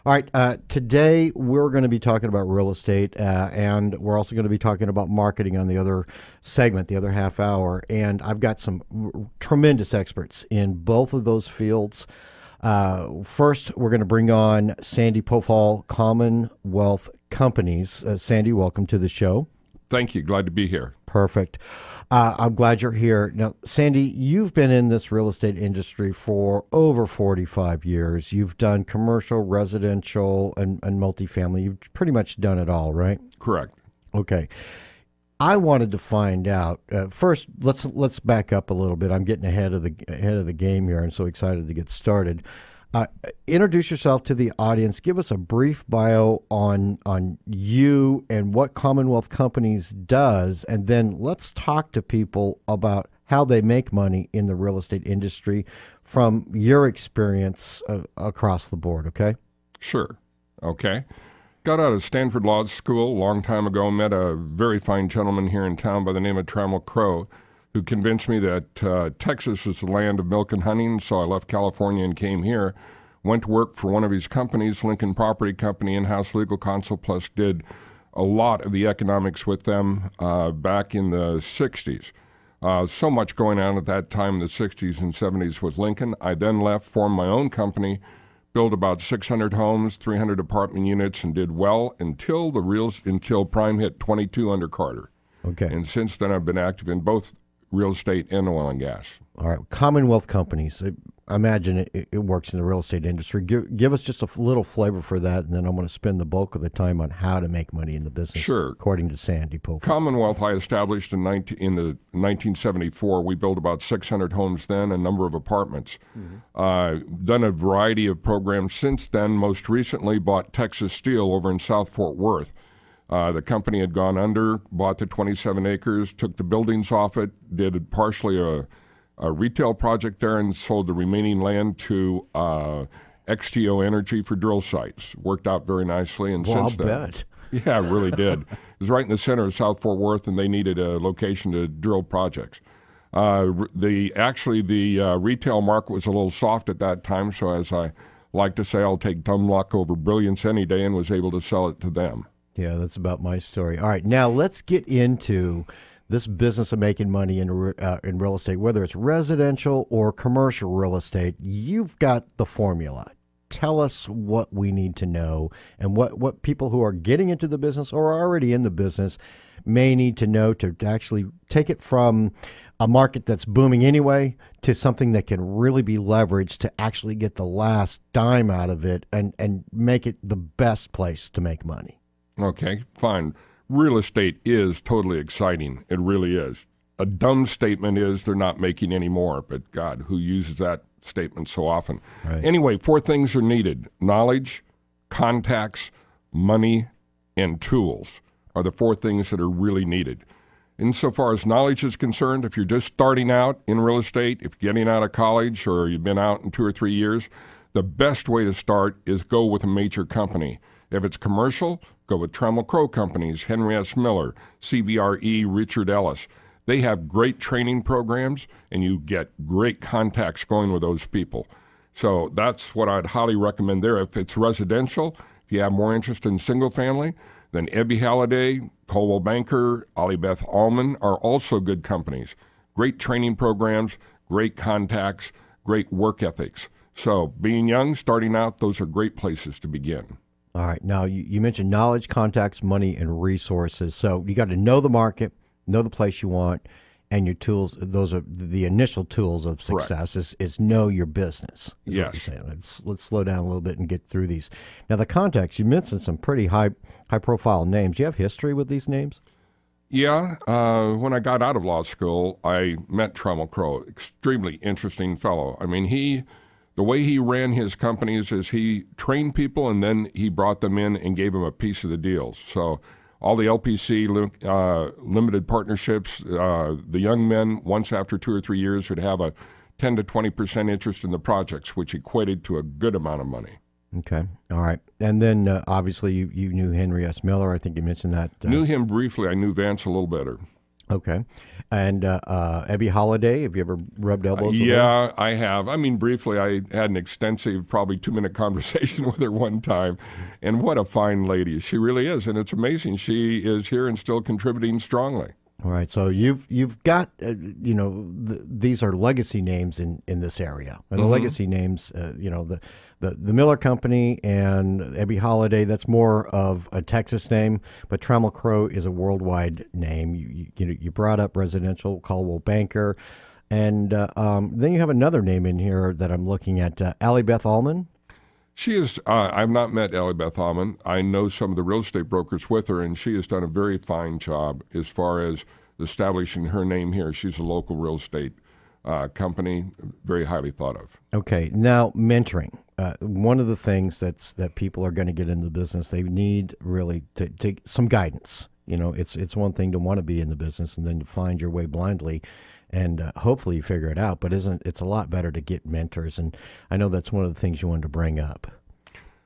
All right. Today we're going to be talking about real estate, and we're also going to be talking about marketing on the other segment, the other half hour. And I've got some tremendous experts in both of those fields. First, we're going to bring on Sandy Pofahl, Commonwealth Companies. Sandy, welcome to the show. Thank you. Glad to be here. Perfect. I'm glad you're here. Now, Sandy, you've been in this real estate industry for over 45 years. You've done commercial, residential, and multifamily. You've pretty much done it all, right? Correct. Okay. I wanted to find out first. Let's back up a little bit. I'm getting ahead of the game here. I'm so excited to get started. Introduce yourself to the audience. Give us a brief bio on you and what Commonwealth Companies does, and then let's talk to people about how they make money in the real estate industry from your experience across the board. Okay? Sure. Okay. Got out of Stanford Law School a long time ago. Met a very fine gentleman here in town by the name of Trammell Crow, who convinced me that Texas was the land of milk and honey, so I left California and came here. Went to work for one of his companies, Lincoln Property Company, in-house legal counsel, plus did a lot of the economics with them back in the 60s. So much going on at that time in the 60s and 70s with Lincoln. I then left, formed my own company, built about 600 homes, 300 apartment units, and did well until Prime hit 22 under Carter. Okay. And since then, I've been active in both real estate and oil and gas. All right. Commonwealth Companies. I imagine it works in the real estate industry. Give us just a little flavor for that, and then I'm going to spend the bulk of the time on how to make money in the business. Sure. According to Sandy Pofahl. Commonwealth I established in 1974. We built about 600 homes then, a number of apartments. Done a variety of programs since then. Most recently bought Texas Steel over in South Fort Worth. The company had gone under, bought the 27 acres, took the buildings off it, did partially a retail project there, and sold the remaining land to XTO Energy for drill sites. Worked out very nicely, and Well, since I'll then, bet. yeah, it really did. It was right in the center of South Fort Worth, and they needed a location to drill projects. The retail market was a little soft at that time, so as I like to say, I'll take dumb luck over brilliance any day, and was able to sell it to them. Yeah, that's about my story. All right, now let's get into this business of making money in real estate, whether it's residential or commercial real estate. You've got the formula. Tell us what we need to know and what people who are getting into the business or are already in the business may need to know to actually take it from a market that's booming anyway to something that can really be leveraged to actually get the last dime out of it and make it the best place to make money. Okay, fine. Real estate is totally exciting. It really is. A dumb statement is they're not making any more, but God, who uses that statement so often? Right. Anyway, 4 things are needed. Knowledge, contacts, money, and tools are the 4 things that are really needed. Insofar as knowledge is concerned, if you're just starting out in real estate, if you're getting out of college or you've been out in 2 or 3 years, the best way to start is go with a major company. If it's commercial, go with Trammell Crow Companies, Henry S. Miller, CBRE, Richard Ellis. They have great training programs, and you get great contacts going with those people. So that's what I'd highly recommend there. If it's residential, if you have more interest in single family, then Ebby Halliday, Coldwell Banker, Ollie Beth Allman are also good companies. Great training programs, great contacts, great work ethics. So being young, starting out, those are great places to begin. All right. Now, you mentioned knowledge, contacts, money, and resources. So you got to know the market, know the place you want, and your tools. Those are the initial tools of success. Is know your business. Is Yes. What you're saying. Let's slow down a little bit and get through these. Now, the contacts. You mentioned some pretty high profile names. Do you have history with these names? Yeah. When I got out of law school, I met Trammell Crow. Extremely interesting fellow. I mean, the way he ran his companies is he trained people and then he brought them in and gave them a piece of the deals. So all the LPC limited partnerships, the young men, once after 2 or 3 years, would have a 10 to 20% interest in the projects, which equated to a good amount of money. Okay. All right. And then obviously you knew Henry S. Miller. I think you mentioned that. Knew him briefly. I knew Vance a little better. Okay. And Abby Holiday, have you ever rubbed elbows with her? Yeah, I have. I mean, briefly, I had an extensive, probably 2-minute conversation with her one time. And what a fine lady. She really is. And it's amazing. She is here and still contributing strongly. All right, so you've got these are legacy names in this area. And the legacy names, the Miller Company and Abby Holiday. That's more of a Texas name, but Trammell Crow is a worldwide name. You brought up residential Caldwell Banker, and then you have another name in here that I'm looking at, Allie Beth Allman. She is, I've not met Allie Beth Alman. I know some of the real estate brokers with her, and she has done a very fine job as far as establishing her name here. She's a local real estate company, very highly thought of. Okay, now mentoring. One of the things that people are going to get in the business, they need really to some guidance. It's one thing to want to be in the business and then to find your way blindly, and hopefully you figure it out. But it's a lot better to get mentors, and I know that's one of the things you wanted to bring up.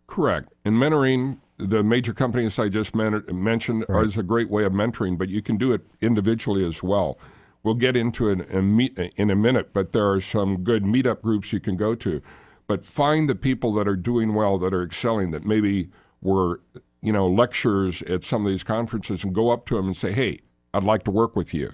Correct. In mentoring, the major companies I just mentioned is a great way of mentoring, but you can do it individually as well. We'll get into it in a minute, but there are some good meetup groups you can go to. But find the people that are doing well, that are excelling, that maybe were lecturers at some of these conferences, and go up to them and say, hey, I'd like to work with you.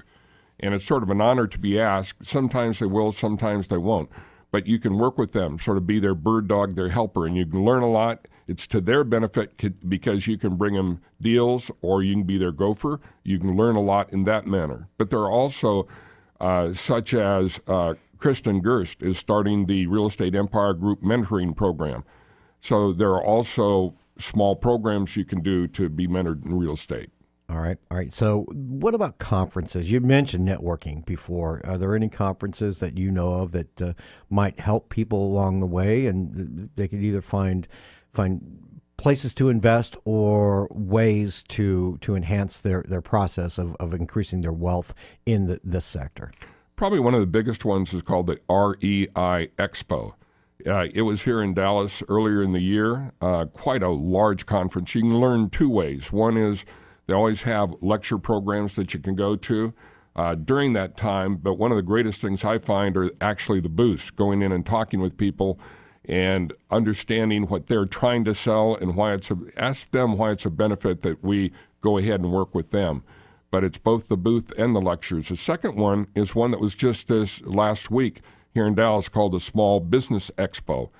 And it's sort of an honor to be asked. Sometimes they will, sometimes they won't. But you can work with them, sort of be their bird dog, their helper, and you can learn a lot. It's to their benefit because you can bring them deals, or you can be their gopher. You can learn a lot in that manner. But there are also, such as Kristen Gerst is starting the Real Estate Empire Group mentoring program. So there are also small programs you can do to be mentored in real estate. All right. So what about conferences? You mentioned networking before. Are there any conferences that you know of that might help people along the way, and they could either find places to invest or ways to enhance their process of increasing their wealth in this sector? Probably one of the biggest ones is called the REI Expo. It was here in Dallas earlier in the year, quite a large conference. You can learn two ways. One is they always have lecture programs that you can go to during that time, but one of the greatest things I find are actually the booths, going in and talking with people and understanding what they're trying to sell and ask them why it's a benefit that we go ahead and work with them. But it's both the booth and the lectures. The second one is one that was just this last week here in Dallas called the Small Business Expo.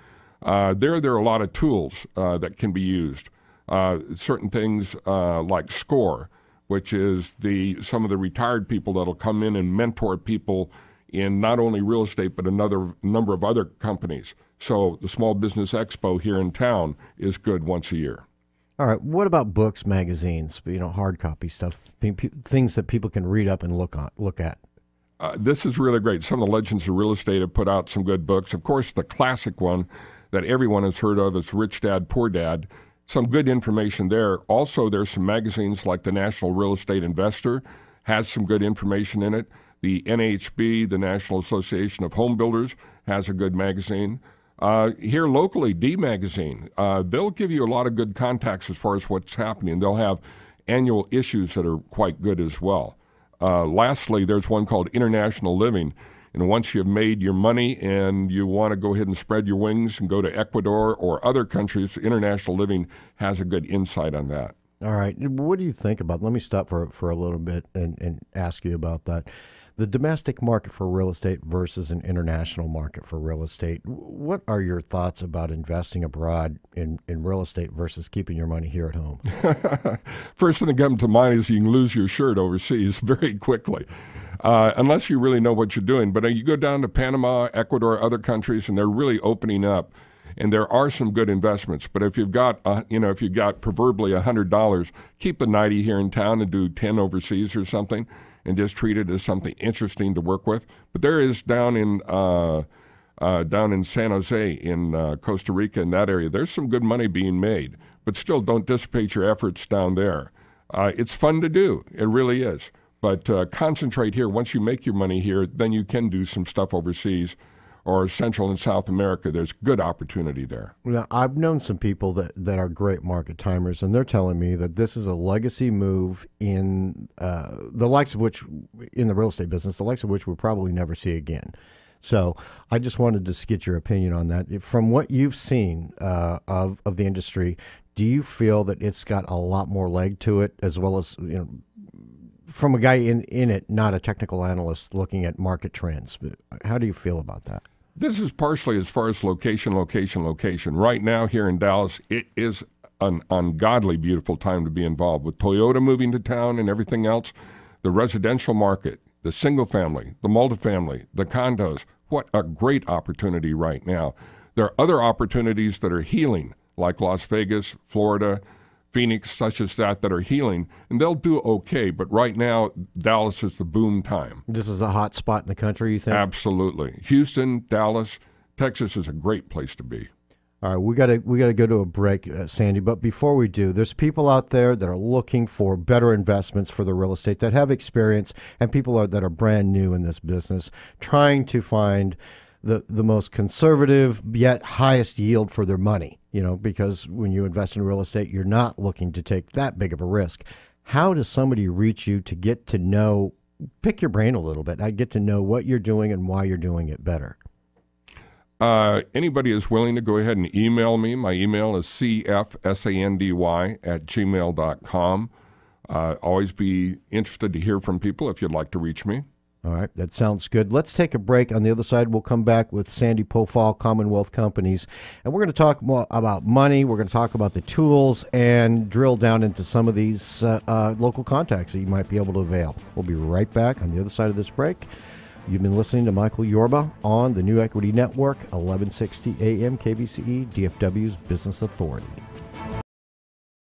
There are a lot of tools that can be used. Certain things like SCORE, which is some of the retired people that'll come in and mentor people in not only real estate but another number of other companies. So the Small Business Expo here in town is good once a year. All right. What about books, magazines, hard copy stuff, things that people can read up and look at? This is really great. Some of the legends of real estate have put out some good books. Of course, the classic one that everyone has heard of is Rich Dad, Poor Dad. Some good information there. Also, there's some magazines like the National Real Estate Investor has some good information in it. The NAHB, the National Association of Home Builders, has a good magazine. Here locally, D Magazine, they'll give you a lot of good contacts as far as what's happening. They'll have annual issues that are quite good as well. Lastly, there's one called International Living. And once you've made your money and you want to go ahead and spread your wings and go to Ecuador or other countries, International Living has a good insight on that. All right. What do you think about, let me stop for a little bit and ask you about that. The domestic market for real estate versus an international market for real estate. What are your thoughts about investing abroad in real estate versus keeping your money here at home? First thing that comes to mind is you can lose your shirt overseas very quickly, unless you really know what you're doing. But you go down to Panama, Ecuador, other countries, and they're really opening up. And there are some good investments. But if you've got, if you've got proverbially $100, keep the 90 here in town and do 10 overseas or something, and just treat it as something interesting to work with. But there is down in San Jose in Costa Rica, in that area, there's some good money being made. But still, don't dissipate your efforts down there. It's fun to do. It really is. But concentrate here. Once you make your money here, then you can do some stuff overseas or Central and South America, there's good opportunity there. Now, I've known some people that are great market timers, and they're telling me that this is a legacy move in the likes of which, in the real estate business, the likes of which we'll probably never see again. So I just wanted to get your opinion on that. From what you've seen of the industry, do you feel that it's got a lot more leg to it, as well as, from a guy in it, not a technical analyst looking at market trends? How do you feel about that? This is partially as far as location. Right now here in Dallas, it is an ungodly beautiful time to be involved. With Toyota moving to town and everything else, the residential market, the single family, the multifamily, the condos, what a great opportunity right now. There are other opportunities that are healing, like Las Vegas, Florida, Phoenix, such as that are healing, and they'll do okay. But right now, Dallas is the boom time. This is a hot spot in the country, you think? Absolutely. Houston, Dallas, Texas is a great place to be. All right, we gotta go to a break, Sandy. But before we do, there's people out there that are looking for better investments for the real estate, that have experience, and people that are brand new in this business, trying to find the most conservative yet highest yield for their money. Because when you invest in real estate, you're not looking to take that big of a risk. How does somebody reach you to get to know, pick your brain a little bit, get to know what you're doing and why you're doing it better? Anybody is willing to go ahead and email me. My email is cfsandy@gmail.com. Always be interested to hear from people if you'd like to reach me. All right, that sounds good. Let's take a break. On the other side, we'll come back with Sandy Pofahl, Commonwealth Companies, and we're going to talk more about money. We're going to talk about the tools and drill down into some of these local contacts that you might be able to avail. We'll be right back on the other side of this break. You've been listening to Michael Yorba on the New Equity Network, 1160 AM KBCE, DFW's Business Authority.